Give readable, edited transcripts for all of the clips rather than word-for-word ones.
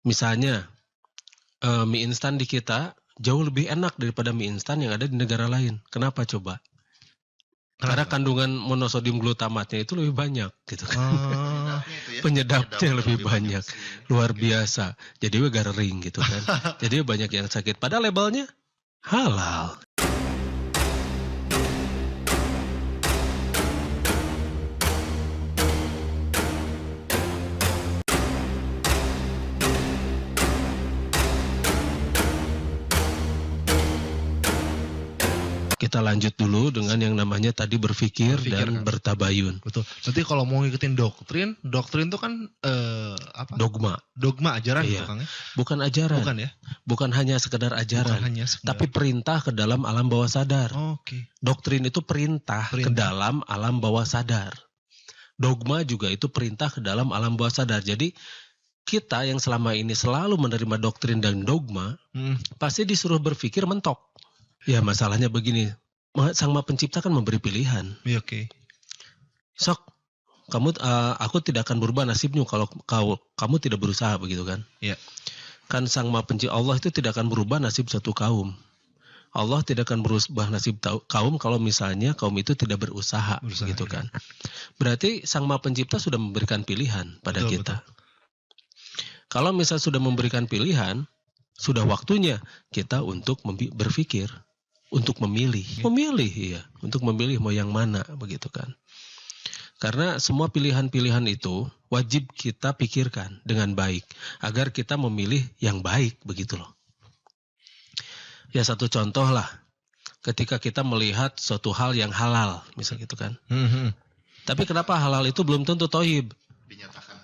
Misalnya, mie instan di kita jauh lebih enak daripada mie instan yang ada di negara lain. Kenapa coba? Karena Kenapa? kandungan monosodium glutamatnya itu lebih banyak gitu kan. Oh, Penyedapnya lebih banyak. Luar Oke. biasa. Jadi we garing gitu kan. Jadi banyak yang sakit. Padahal labelnya halal. Kita lanjut dulu dengan yang namanya tadi berpikir dan kan? bertabayun. Betul. Nanti kalau mau ngikutin doktrin itu kan apa? Dogma. Dogma ajaran Iya. gitu Kang ya? Bukan ajaran. Bukan ya? Bukan hanya sekedar ajaran. Bukan hanya sekedar. Tapi perintah ke dalam alam bawah sadar. Oke. Doktrin itu perintah ke dalam alam bawah sadar. Dogma juga itu perintah ke dalam alam bawah sadar. Jadi kita yang selama ini selalu menerima doktrin dan dogma, pasti disuruh berpikir mentok. Ya masalahnya begini, Sang Maha Pencipta kan memberi pilihan. Iya, oke. Sok, aku tidak akan berubah nasibmu kalau kamu tidak berusaha, begitu kan? Iya. Kan Sang Maha Pencipta Allah itu tidak akan berubah nasib satu kaum. Allah tidak akan berubah nasib kaum kalau misalnya kaum itu tidak berusaha gitu kan. Berarti Sang Maha Pencipta sudah memberikan pilihan pada kita. Kalau misalnya sudah memberikan pilihan, sudah waktunya kita untuk berpikir, untuk memilih. Iya, untuk memilih mau yang mana begitu kan. Karena semua pilihan-pilihan itu wajib kita pikirkan dengan baik agar kita memilih yang baik begitu loh. Ya satu contoh lah, ketika kita melihat suatu hal yang halal, misal gitu kan. Tapi kenapa halal itu belum tentu toyib?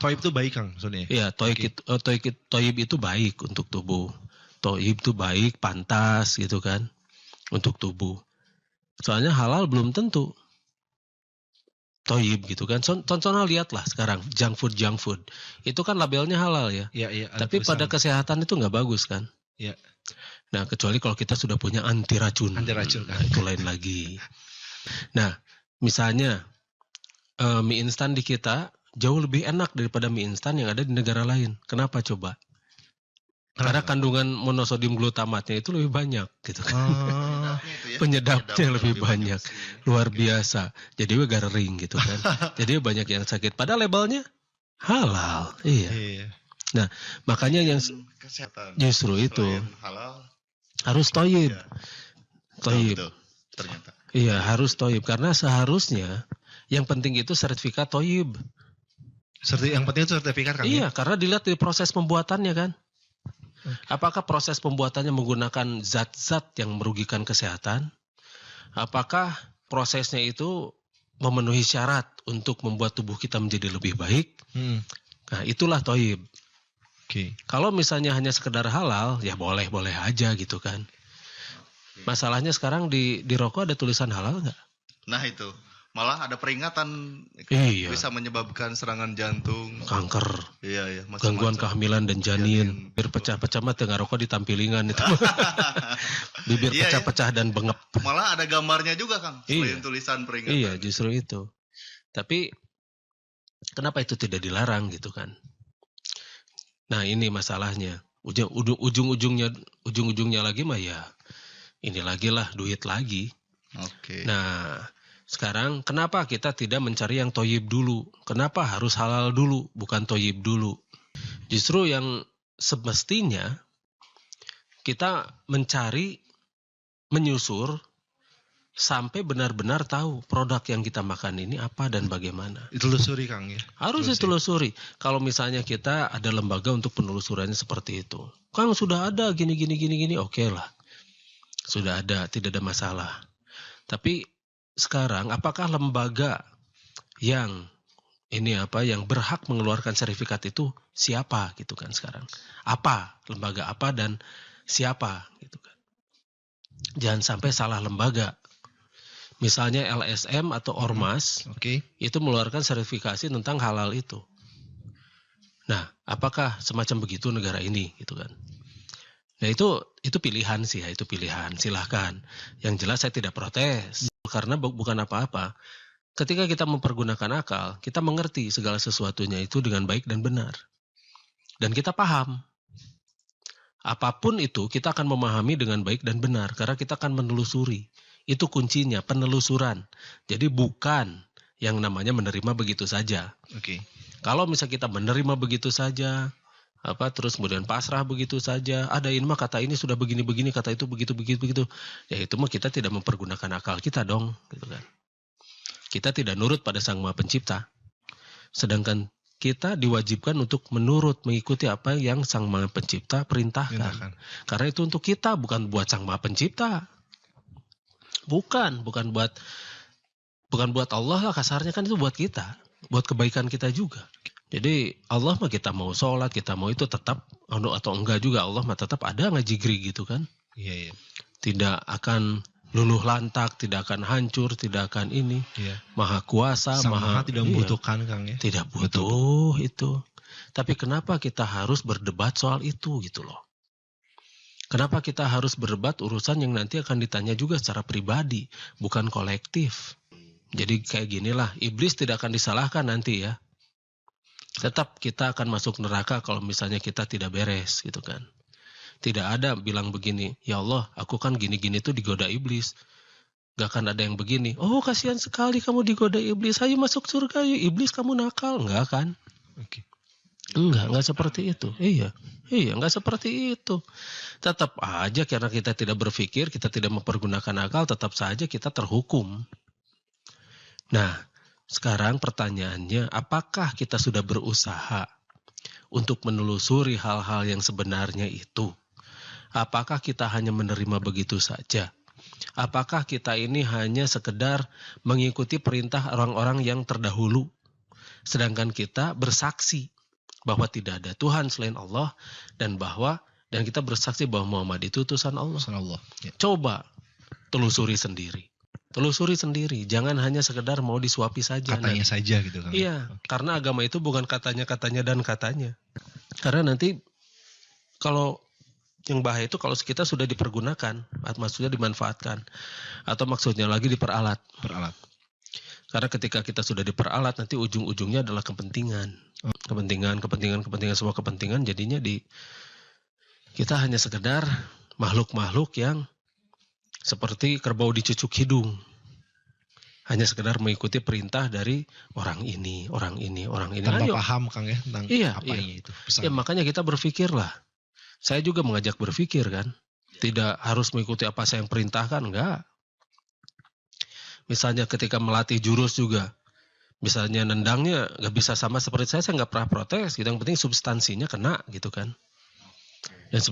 Toyib itu baik Kang maksudnya? Iya, toyib itu baik untuk tubuh. Toyib itu baik, pantas gitu kan, untuk tubuh. Soalnya halal belum tentu toyib gitu kan. Contohnya lihatlah sekarang junk food. Itu kan labelnya halal ya. Iya. Tapi pada kesehatan itu nggak bagus kan. Iya. Nah kecuali kalau kita sudah punya anti racun. Kan? Nah, itu lain lagi. Nah misalnya mie instan di kita jauh lebih enak daripada mie instan yang ada di negara lain. Kenapa coba? Karena kandungan monosodium glutamatnya itu lebih banyak gitu kan. Penyedapnya lebih banyak. Luar biasa. Jadi we garing gitu kan. Jadi banyak yang sakit. Padahal labelnya halal. Iya. Nah makanya yang justru itu harus toyib. Toyib. Ternyata. Iya harus toyib. Karena seharusnya yang penting itu sertifikat toyib. Yang penting itu sertifikat kan? Iya, karena dilihat dari proses pembuatannya kan. Apakah proses pembuatannya menggunakan zat-zat yang merugikan kesehatan? Apakah prosesnya itu memenuhi syarat untuk membuat tubuh kita menjadi lebih baik? Nah, itulah toyib. Kalau misalnya hanya sekedar halal, ya boleh-boleh aja gitu kan. Masalahnya sekarang di rokok ada tulisan halal nggak? Nah itu. Malah ada peringatan bisa menyebabkan serangan jantung, kanker, gangguan kehamilan dan janin. Bibir pecah-pecah mah tengah rokok ditampilingan itu. Bibir pecah-pecah dan bengep. Malah ada gambarnya juga Kang, selain tulisan peringatan. Iya, justru itu. Tapi kenapa itu tidak dilarang gitu kan? Nah ini masalahnya. Ujung-ujungnya lagi mah ya ini lagi lah, duit lagi. Oke. Nah sekarang kenapa kita tidak mencari yang toyib dulu? Kenapa harus halal dulu, bukan toyib dulu? Justru yang semestinya kita menyusur sampai benar-benar tahu produk yang kita makan ini apa dan bagaimana. Ditelusuri Kang ya? Harus ditelusuri. Kalau misalnya kita ada lembaga untuk penelusurannya seperti itu. Kang sudah ada gini, oke lah. Sudah ada, tidak ada masalah. Tapi sekarang apakah lembaga yang berhak mengeluarkan sertifikat itu siapa gitu kan sekarang? Apa lembaga apa dan siapa gitu kan? Jangan sampai salah lembaga. Misalnya LSM atau Ormas itu mengeluarkan sertifikasi tentang halal itu. Nah, apakah semacam begitu negara ini gitu kan? Nah itu pilihan sih ya, itu pilihan. Silahkan. Yang jelas saya tidak protes. Karena bukan apa-apa. Ketika kita mempergunakan akal, kita mengerti segala sesuatunya itu dengan baik dan benar. Dan kita paham. Apapun itu kita akan memahami dengan baik dan benar karena kita akan menelusuri. Itu kuncinya, penelusuran. Jadi bukan yang namanya menerima begitu saja. Oke. Kalau misalnya kita menerima begitu saja, terus kemudian pasrah begitu saja, ada ini mah kata ini sudah begini-begini, kata itu begitu, ya itu mah kita tidak mempergunakan akal kita dong, gitu kan. Kita tidak nurut pada Sang Maha Pencipta. Sedangkan kita diwajibkan untuk menurut, mengikuti apa yang Sang Maha Pencipta perintahkan. Karena itu untuk kita, bukan buat Sang Maha Pencipta. Bukan buat Allah lah kasarnya, kan itu buat kita, buat kebaikan kita juga. Jadi Allah mah kita mau sholat, kita mau itu tetap atau enggak juga, Allah mah tetap ada ngajigri gitu kan. Iya. Tidak akan luluh lantak, tidak akan hancur, tidak akan ini. Iya. Maha kuasa, Maha tidak membutuhkan Kang ya. Tidak butuh itu. Tapi kenapa kita harus berdebat soal itu gitu loh. Kenapa kita harus berdebat urusan yang nanti akan ditanya juga secara pribadi, bukan kolektif. Jadi kayak ginilah, iblis tidak akan disalahkan nanti ya. Tetap kita akan masuk neraka kalau misalnya kita tidak beres gitu kan. Tidak ada bilang begini, ya Allah aku kan gini-gini tuh digoda iblis. Gak akan ada yang begini, oh kasihan sekali kamu digoda iblis, ayo masuk surga yuk, iblis kamu nakal. Enggak kan? Oke. Enggak seperti itu. Iya, enggak seperti itu. Tetap aja karena kita tidak berpikir, kita tidak mempergunakan akal, tetap saja kita terhukum. Nah, sekarang pertanyaannya, apakah kita sudah berusaha untuk menelusuri hal-hal yang sebenarnya itu? Apakah kita hanya menerima begitu saja? Apakah kita ini hanya sekedar mengikuti perintah orang-orang yang terdahulu? Sedangkan kita bersaksi bahwa tidak ada Tuhan selain Allah dan kita bersaksi bahwa Muhammad itu utusan Allah. Ya. Coba telusuri sendiri. Jangan hanya sekedar mau disuapi saja. Katanya saja gitu kan. Iya, karena agama itu bukan katanya dan katanya. Karena nanti kalau yang bahaya itu kalau kita sudah dipergunakan, maksudnya dimanfaatkan, atau maksudnya lagi diperalat. Karena ketika kita sudah diperalat, nanti ujung-ujungnya adalah kepentingan, semua kepentingan. Jadinya kita hanya sekedar makhluk-makhluk yang seperti kerbau dicucuk hidung. Hanya sekedar mengikuti perintah dari orang ini. Tanpa paham Kang ya tentang apanya itu. Ya makanya kita berpikirlah. Saya juga mengajak berpikir kan. Tidak harus mengikuti apa saya yang perintahkan, enggak. Misalnya ketika melatih jurus juga. Misalnya nendangnya nggak bisa sama seperti saya nggak pernah protes. Yang penting substansinya kena gitu kan. Dan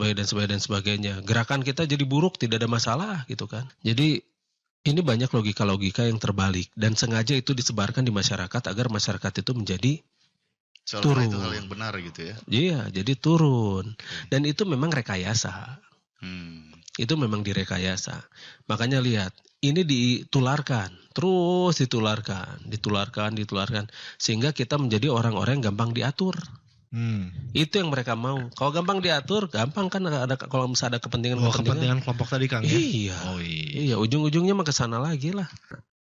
sebagainya. Gerakan kita jadi buruk, tidak ada masalah gitu kan. Jadi ini banyak logika-logika yang terbalik dan sengaja itu disebarkan di masyarakat agar masyarakat itu menjadi turun. Itu hal yang benar gitu ya. Iya, jadi turun. Dan itu memang rekayasa. Itu memang direkayasa. Makanya lihat, ini ditularkan, terus ditularkan, sehingga kita menjadi orang-orang yang gampang diatur. Itu yang mereka mau. Kalau gampang diatur, gampang kan ada kalau misalnya ada kepentingan kepentingan kelompok tadi Kang ya. Iya. Ujung-ujungnya mah ke sana lagi lah.